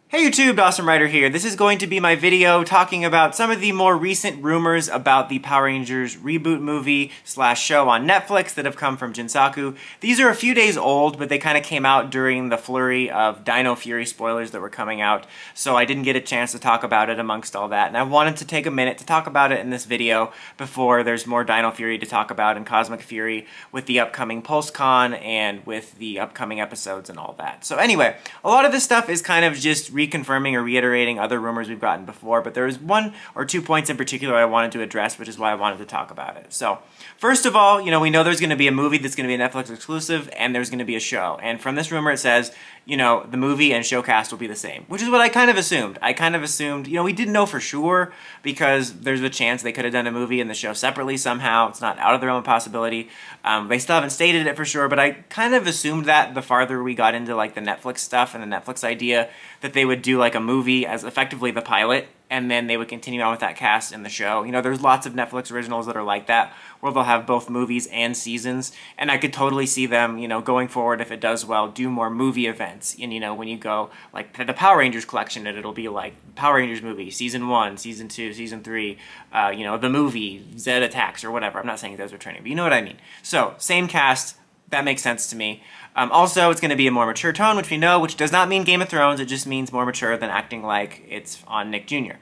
Hey YouTube, Awesome Writer here. This is going to be my video talking about some of the more recent rumors about the Power Rangers reboot movie / show on Netflix that have come from Jinsaku. These are a few days old, but they kind of came out during the flurry of Dino Fury spoilers that were coming out, so I didn't get a chance to talk about it amongst all that, and I wanted to take a minute to talk about it in this video before there's more Dino Fury to talk about and Cosmic Fury with the upcoming PulseCon and with the upcoming episodes and all that. So anyway, a lot of this stuff is kind of just reconfirming or reiterating other rumors we've gotten before, but there was 1 or 2 points in particular I wanted to address, which is why I wanted to talk about it. So, first of all, we know there's going to be a movie that's going to be a Netflix exclusive, and there's going to be a show. And from this rumor it says, the movie and show cast will be the same, which is what I kind of assumed. I kind of assumed, we didn't know for sure, because there's a chance they could have done a movie and the show separately somehow. It's not out of the realm of possibility. They still haven't stated it for sure, but I kind of assumed that the farther we got into like the Netflix stuff and the Netflix idea, that they would do like a movie as effectively the pilot, and then they would continue on with that cast in the show. There's lots of Netflix originals that are like that, where they'll have both movies and seasons, and I could totally see them, going forward, if it does well, do more movie events. And, when you go, like, to the Power Rangers collection, it'll be like Power Rangers movie, Season 1, Season 2, Season 3, the movie, Zed Attacks, or whatever. I'm not saying those are training, but you know what I mean. So, same cast, that makes sense to me. Also, it's going to be a more mature tone, which we know, which does not mean Game of Thrones, it just means more mature than acting like it's on Nick Jr.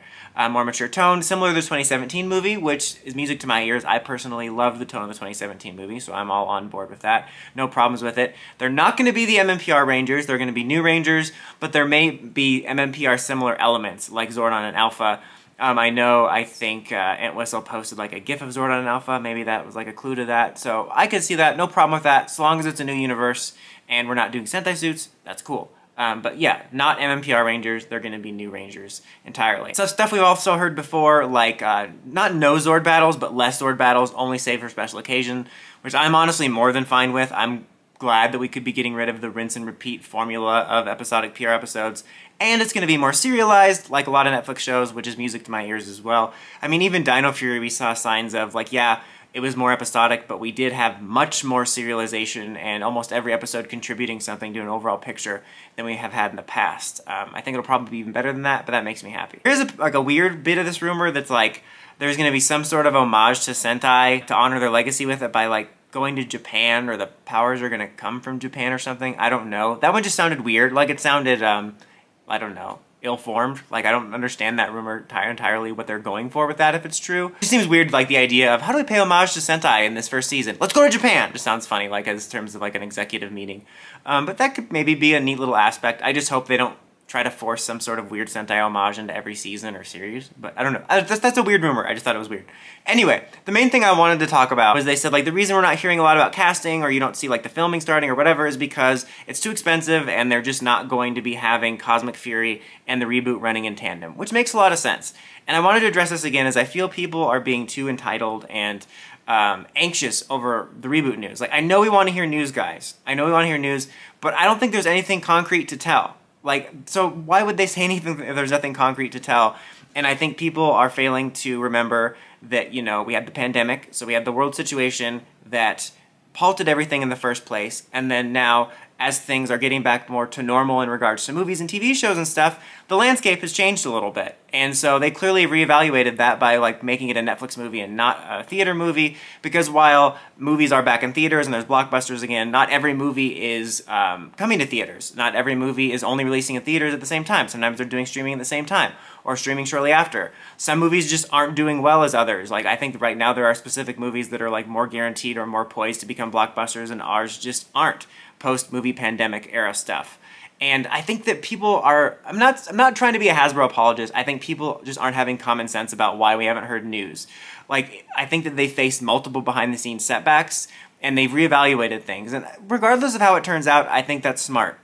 More mature tone, similar to the 2017 movie, which is music to my ears. I personally love the tone of the 2017 movie, so I'm all on board with that. No problems with it. They're not going to be the mmpr Rangers, they're going to be new Rangers, but there may be mmpr similar elements, like Zordon and Alpha. I think Aunt Whistle posted like a gif of Zordon and Alpha. Maybe that was like a clue to that. So I could see that. No problem with that. As long as it's a new universe and we're not doing Sentai suits, that's cool. But yeah, not mmpr Rangers. They're going to be new Rangers entirely. So stuff we've also heard before, like not no Zord battles, but less Zord battles, only saved for special occasion, which I'm honestly more than fine with. I'm glad that we could be getting rid of the rinse and repeat formula of episodic PR episodes, and it's going to be more serialized, like a lot of Netflix shows, which is music to my ears as well. I mean, even Dino Fury, we saw signs of, like, yeah, it was more episodic, but we did have much more serialization and almost every episode contributing something to an overall picture than we have had in the past. I think it'll probably be even better than that, but that makes me happy. Here's a weird bit of this rumor that's like, there's going to be some sort of homage to Sentai to honor their legacy with it by, like, going to Japan, or the powers are going to come from Japan or something. I don't know. That one just sounded weird. Like, it sounded, I don't know, ill-formed. Like, I don't understand that rumor entirely, what they're going for with that, if it's true. It just seems weird, like, the idea of, how do we pay homage to Sentai in this first season? Let's go to Japan! Just sounds funny, like, as terms of, like, an executive meeting. But that could maybe be a neat little aspect. I just hope they don't try to force some sort of weird Sentai homage into every season or series, but I don't know. That's a weird rumor. I just thought it was weird. Anyway, the main thing I wanted to talk about was they said, like, the reason we're not hearing a lot about casting, or you don't see, like, the filming starting or whatever, is because it's too expensive and they're just not going to be having Cosmic Fury and the reboot running in tandem, which makes a lot of sense. And I wanted to address this again, as I feel people are being too entitled and anxious over the reboot news. Like, I know we want to hear news, guys. I know we want to hear news, but I don't think there's anything concrete to tell. Like, so why would they say anything if there's nothing concrete to tell? And I think people are failing to remember that, we had the pandemic, so we had the world situation that halted everything in the first place, and then now, as things are getting back more to normal in regards to movies and TV shows and stuff, the landscape has changed a little bit. And so they clearly reevaluated that by, like, making it a Netflix movie and not a theater movie, because while movies are back in theaters and there's blockbusters again, not every movie is coming to theaters. Not every movie is only releasing in theaters at the same time. Sometimes they're doing streaming at the same time, or streaming shortly after. Some movies just aren't doing well as others. Like, I think right now there are specific movies that are, like, more guaranteed or more poised to become blockbusters, and ours just aren't, post-movie pandemic era stuff. And I think that people are, I'm not trying to be a Hasbro apologist, I think people just aren't having common sense about why we haven't heard news. Like, I think that they faced multiple behind-the-scenes setbacks, and they've reevaluated things. And regardless of how it turns out, I think that's smart.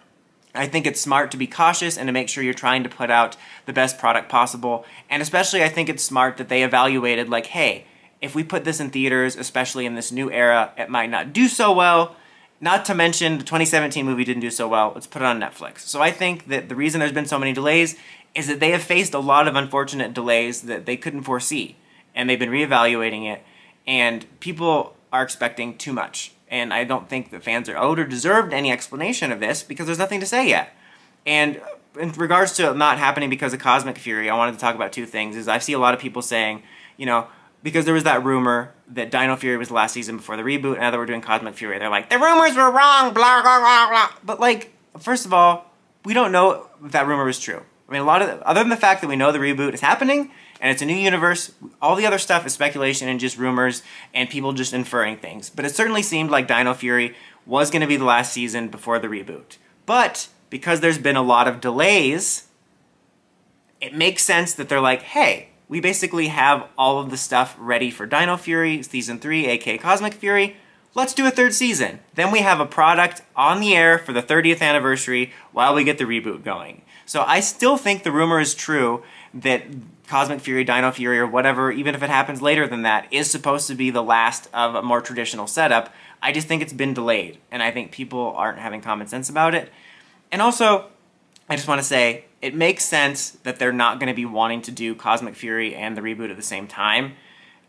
I think it's smart to be cautious and to make sure you're trying to put out the best product possible. And especially, I think it's smart that they evaluated, like, hey, if we put this in theaters, especially in this new era, it might not do so well. Not to mention, the 2017 movie didn't do so well. Let's put it on Netflix. So I think that the reason there's been so many delays is that they have faced a lot of unfortunate delays that they couldn't foresee. And they've been reevaluating it. And people are expecting too much. And I don't think that fans are owed or deserved any explanation of this because there's nothing to say yet. And in regards to it not happening because of Cosmic Fury, I wanted to talk about two things. Is I see a lot of people saying, you know, because there was that rumor that Dino Fury was the last season before the reboot, and now that we're doing Cosmic Fury, they're like, the rumors were wrong, blah, blah, blah, blah. But, like, first of all, we don't know if that rumor was true. I mean, other than the fact that we know the reboot is happening, and it's a new universe, all the other stuff is speculation and just rumors, and people just inferring things. But it certainly seemed like Dino Fury was going to be the last season before the reboot. But, because there's been a lot of delays, it makes sense that they're like, hey, we basically have all of the stuff ready for Dino Fury Season 3, aka Cosmic Fury. Let's do a third season. Then we have a product on the air for the 30th anniversary while we get the reboot going. So I still think the rumor is true that Cosmic Fury, Dino Fury, or whatever, even if it happens later than that, is supposed to be the last of a more traditional setup. I just think it's been delayed, and I think people aren't having common sense about it. And also, I just want to say, it makes sense that they're not going to be wanting to do Cosmic Fury and the reboot at the same time.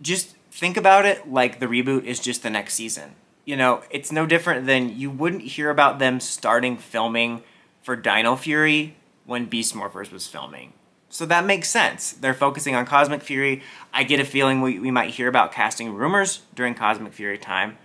Just think about it like the reboot is just the next season. You know, it's no different than you wouldn't hear about them starting filming for Dino Fury when Beast Morphers was filming. So that makes sense. They're focusing on Cosmic Fury. I get a feeling we might hear about casting rumors during Cosmic Fury time.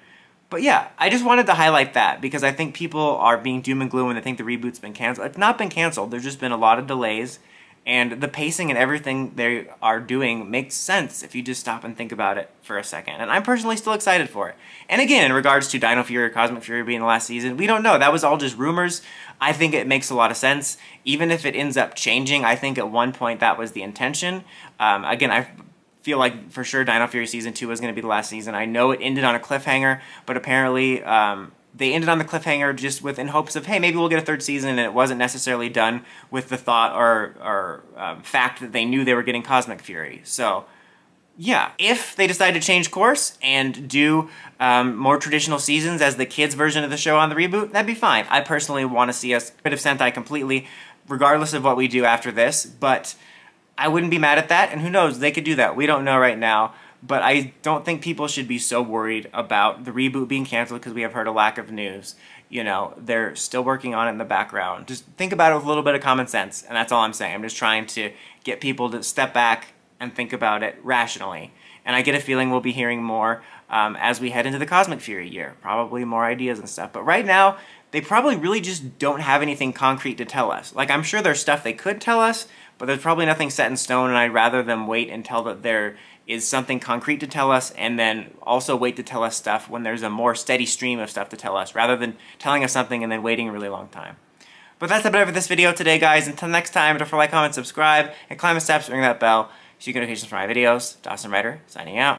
But yeah, I just wanted to highlight that because I think people are being doom and gloom when they think the reboot's been canceled. It's not been canceled. There's just been a lot of delays, and the pacing and everything they are doing makes sense if you just stop and think about it for a second. And I'm personally still excited for it. And again, in regards to Dino Fury or Cosmic Fury being the last season, we don't know. That was all just rumors. I think it makes a lot of sense. Even if it ends up changing, I think at one point that was the intention. Again, I feel like for sure Dino Fury Season 2 was going to be the last season. I know it ended on a cliffhanger, but apparently they ended on the cliffhanger just in hopes of, hey, maybe we'll get a third season, and it wasn't necessarily done with the thought or fact that they knew they were getting Cosmic Fury. So, yeah, if they decide to change course and do more traditional seasons as the kids' version of the show on the reboot, that'd be fine. I personally want to see us rid of Sentai completely, regardless of what we do after this, but I wouldn't be mad at that, and who knows, they could do that. We don't know right now, but I don't think people should be so worried about the reboot being canceled because we have heard a lack of news. You know, they're still working on it in the background. Just think about it with a little bit of common sense, and that's all I'm saying. I'm just trying to get people to step back and think about it rationally. And I get a feeling we'll be hearing more as we head into the Cosmic Fury year. Probably more ideas and stuff. But right now, they probably really just don't have anything concrete to tell us. Like, I'm sure there's stuff they could tell us, but there's probably nothing set in stone, and I'd rather them wait until that there is something concrete to tell us, and then also wait to tell us stuff when there's a more steady stream of stuff to tell us, rather than telling us something and then waiting a really long time. But that's about it for this video today, guys. Until next time, don't forget to like, comment, subscribe, and climb the steps, ring that bell so you get notifications for my videos. Dawson Ryder, signing out.